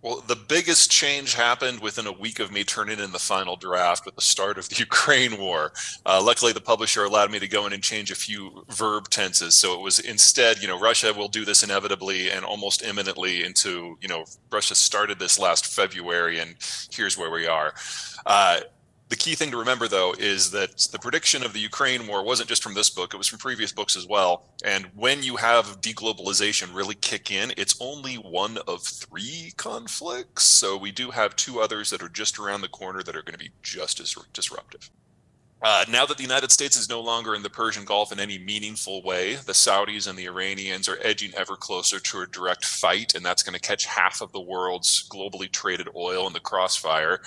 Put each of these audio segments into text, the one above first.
Well, the biggest change happened within a week of me turning in the final draft with the start of the Ukraine war. Luckily, the publisher allowed me to go in and change a few verb tenses. So it was instead, Russia will do this inevitably and almost imminently into, Russia started this last February and here's where we are. The key thing to remember, though, is that the prediction of the Ukraine war wasn't just from this book, it was from previous books as well. And when you have deglobalization really kick in, it's only one of three conflicts. So we do have two others that are just around the corner that are going to be just as disruptive. Now that the United States is no longer in the Persian Gulf in any meaningful way, the Saudis and the Iranians are edging ever closer to a direct fight, and that's going to catch half of the world's globally traded oil in the crossfire.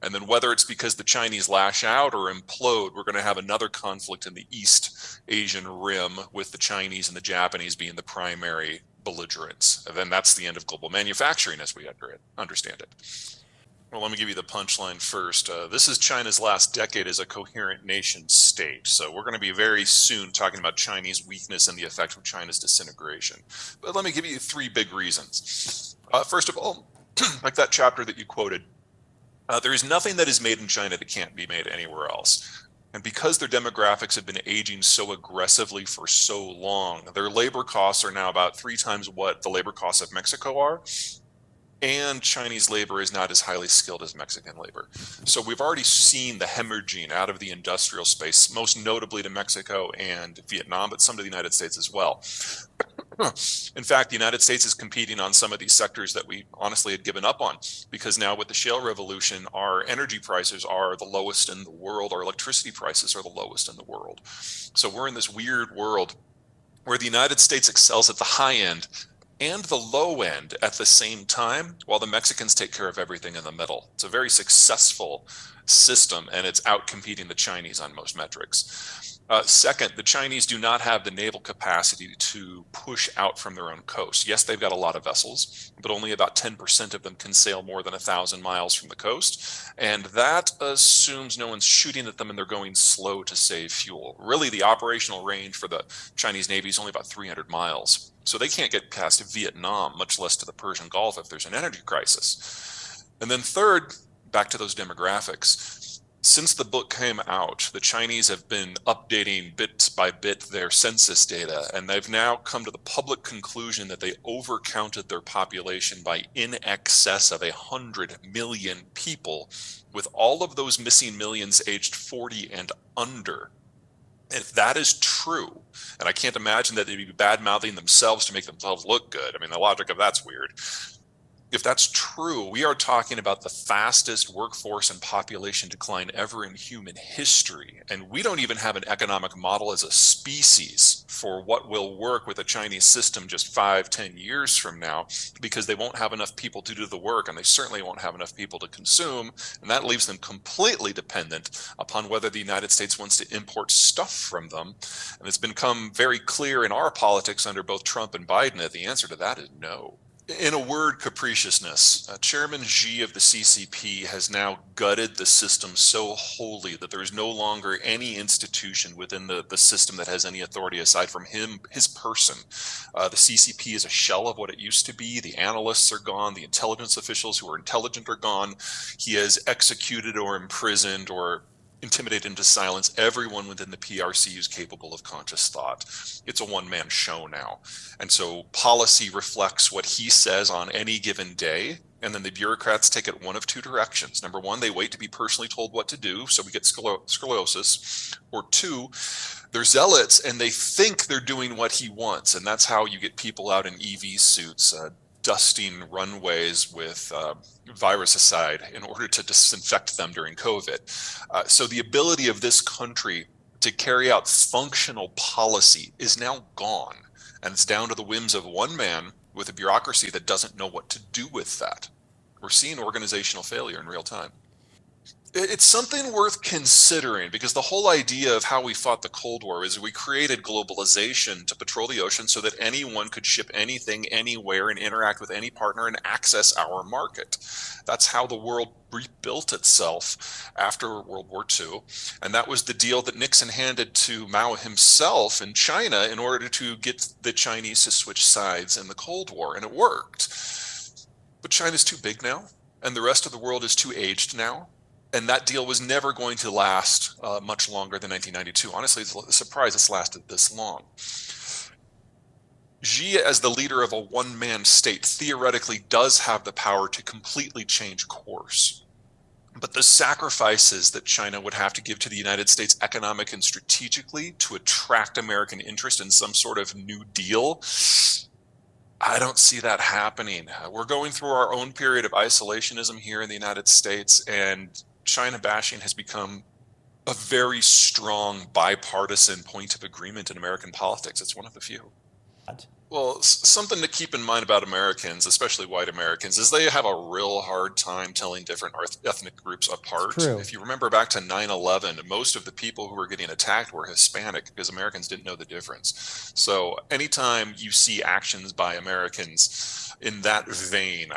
And then whether it's because the Chinese lash out or implode, we're going to have another conflict in the East Asian rim with the Chinese and the Japanese being the primary belligerents. And then that's the end of global manufacturing as we understand it. Well, let me give you the punchline first. This is China's last decade as a coherent nation state. So we're going to be very soon talking about Chinese weakness and the effect of China's disintegration. But let me give you three big reasons. First of all, like that chapter that you quoted, there is nothing that is made in China that can't be made anywhere else. And because their demographics have been aging so aggressively for so long, their labor costs are now about 3 times what the labor costs of Mexico are. And Chinese labor is not as highly skilled as Mexican labor. So we've already seen the hemorrhaging out of the industrial space, most notably to Mexico and Vietnam, but some to the United States as well. In fact, the United States is competing on some of these sectors that we honestly had given up on, because now with the shale revolution, our energy prices are the lowest in the world, our electricity prices are the lowest in the world. So we're in this weird world where the United States excels at the high end and the low end at the same time, while the Mexicans take care of everything in the middle. It's a very successful system, and it's outcompeting the Chinese on most metrics. Second, the Chinese do not have the naval capacity to push out from their own coast. Yes, they've got a lot of vessels, but only about 10% of them can sail more than 1,000 miles from the coast. And that assumes no one's shooting at them and they're going slow to save fuel. Really, the operational range for the Chinese Navy is only about 300 miles. So they can't get past Vietnam, much less to the Persian Gulf if there's an energy crisis. And then third, back to those demographics. Since the book came out, the Chinese have been updating bit by bit their census data, and they've now come to the public conclusion that they overcounted their population by in excess of 100 million people, with all of those missing millions aged 40 and under. If that is true, and I can't imagine that they'd be bad-mouthing themselves to make themselves look good. I mean, the logic of that's weird. If that's true, we are talking about the fastest workforce and population decline ever in human history. And we don't even have an economic model as a species for what will work with a Chinese system just 5-10 years from now, because they won't have enough people to do the work, and they certainly won't have enough people to consume. And that leaves them completely dependent upon whether the United States wants to import stuff from them. And it's become very clear in our politics under both Trump and Biden that the answer to that is no. In a word, capriciousness. Chairman Xi of the CCP has now gutted the system so wholly that there is no longer any institution within the system that has any authority aside from him, his person. The CCP is a shell of what it used to be. The analysts are gone. The intelligence officials who are intelligent are gone. He has executed or imprisoned or intimidated into silence everyone within the PRC who's capable of conscious thought. It's a one-man show now. And so policy reflects what he says on any given day, and then the bureaucrats take it one of two directions. Number one, they wait to be personally told what to do, so we get sclerosis. Or two, they're zealots and they think they're doing what he wants, and that's how you get people out in EV suits, dusting runways with virusicide in order to disinfect them during COVID. So the ability of this country to carry out functional policy is now gone. And it's down to the whims of one man with a bureaucracy that doesn't know what to do with that. We're seeing organizational failure in real time. It's something worth considering, because the whole idea of how we fought the Cold War is we created globalization to patrol the ocean so that anyone could ship anything anywhere and interact with any partner and access our market. That's how the world rebuilt itself after World War II. And that was the deal that Nixon handed to Mao himself in China in order to get the Chinese to switch sides in the Cold War. And it worked. But China's too big now, and the rest of the world is too aged now. And that deal was never going to last much longer than 1992. Honestly, it's a surprise it's lasted this long. Xi, as the leader of a one-man state, theoretically does have the power to completely change course. But the sacrifices that China would have to give to the United States economic and strategically to attract American interest in some sort of new deal, I don't see that happening. We're going through our own period of isolationism here in the United States, and China bashing has become a very strong bipartisan point of agreement in American politics. It's one of the few. Well, something to keep in mind about Americans, especially white Americans, is they have a real hard time telling different ethnic groups apart. If you remember back to 9/11, most of the people who were getting attacked were Hispanic because Americans didn't know the difference. So anytime you see actions by Americans in that vein,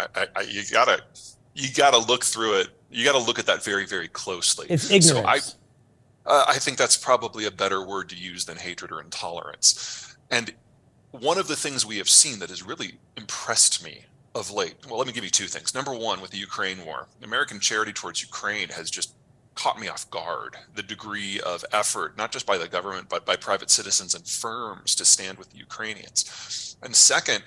you gotta look through it. You gotta look at that very, very closely. It's ignorance. So I think that's probably a better word to use than hatred or intolerance. And one of the things we have seen that has really impressed me of late, well, let me give you two things. Number one, with the Ukraine war, American charity towards Ukraine has just caught me off guard. The degree of effort, not just by the government, but by private citizens and firms to stand with the Ukrainians. And second,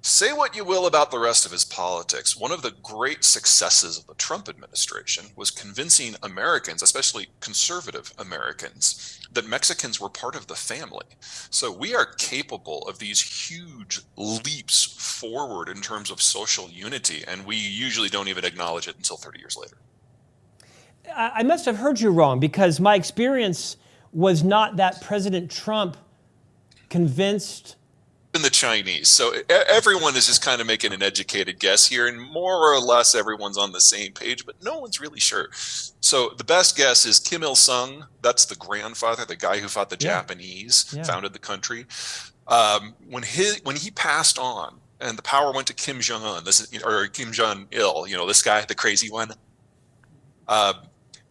say what you will about the rest of his politics. One of the great successes of the Trump administration was convincing Americans, especially conservative Americans, that Mexicans were part of the family. So we are capable of these huge leaps forward in terms of social unity, and we usually don't even acknowledge it until 30 years later. I must have heard you wrong, because my experience was not that President Trump convinced the Chinese. So everyone is just kind of making an educated guess here, and more or less everyone's on the same page, but no one's really sure. So the best guess is Kim Il-sung. That's the grandfather, the guy who fought the Japanese, founded the country. When he passed on and the power went to Kim Jong-un, or Kim Jong-il, this guy, the crazy one.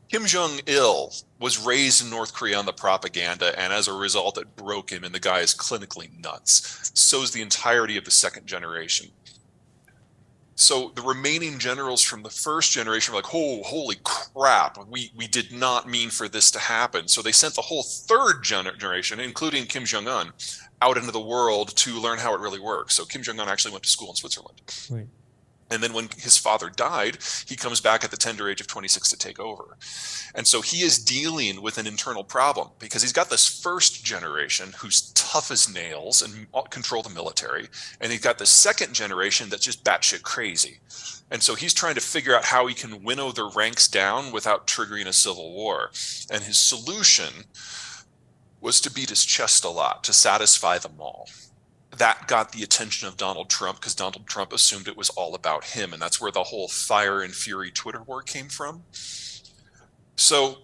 Kim Jong-il was raised in North Korea on the propaganda, and as a result, it broke him, and the guy is clinically nuts. So is the entirety of the second generation. So the remaining generals from the first generation were like, oh, holy crap, we did not mean for this to happen. So they sent the whole third generation, including Kim Jong-un, out into the world to learn how it really works. So Kim Jong-un actually went to school in Switzerland. Right. And then when his father died, he comes back at the tender age of 26 to take over. And so he is dealing with an internal problem because he's got this first generation who's tough as nails and control the military. And he's got the second generation that's just batshit crazy. And so he's trying to figure out how he can winnow the ranks down without triggering a civil war. And his solution was to beat his chest a lot to satisfy them all. That got the attention of Donald Trump because Donald Trump assumed it was all about him. And that's where the whole fire and fury Twitter war came from. So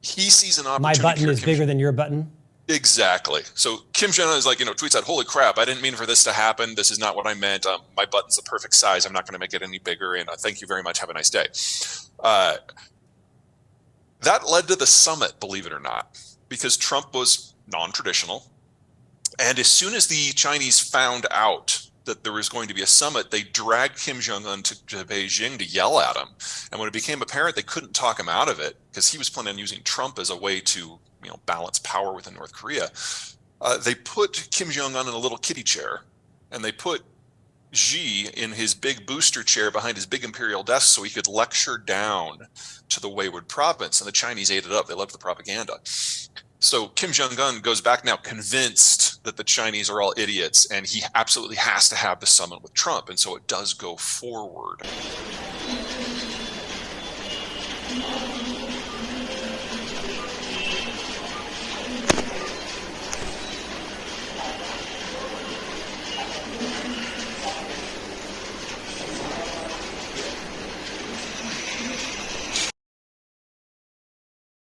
he sees an opportunity. My button is bigger than your button? Exactly. So Kim Jong-un is like, tweets out, holy crap, I didn't mean for this to happen. This is not what I meant. My button's the perfect size. I'm not going to make it any bigger. And thank you very much. Have a nice day. That led to the summit, believe it or not, because Trump was non-traditional. And as soon as the Chinese found out that there was going to be a summit, they dragged Kim Jong-un to Beijing to yell at him. And when it became apparent they couldn't talk him out of it, because he was planning on using Trump as a way to balance power within North Korea, they put Kim Jong-un in a little kiddie chair, and they put Xi in his big booster chair behind his big imperial desk so he could lecture down to the wayward province. And the Chinese ate it up. They loved the propaganda. So Kim Jong-un goes back now convinced that the Chinese are all idiots, and he absolutely has to have the summit with Trump. And so it does go forward.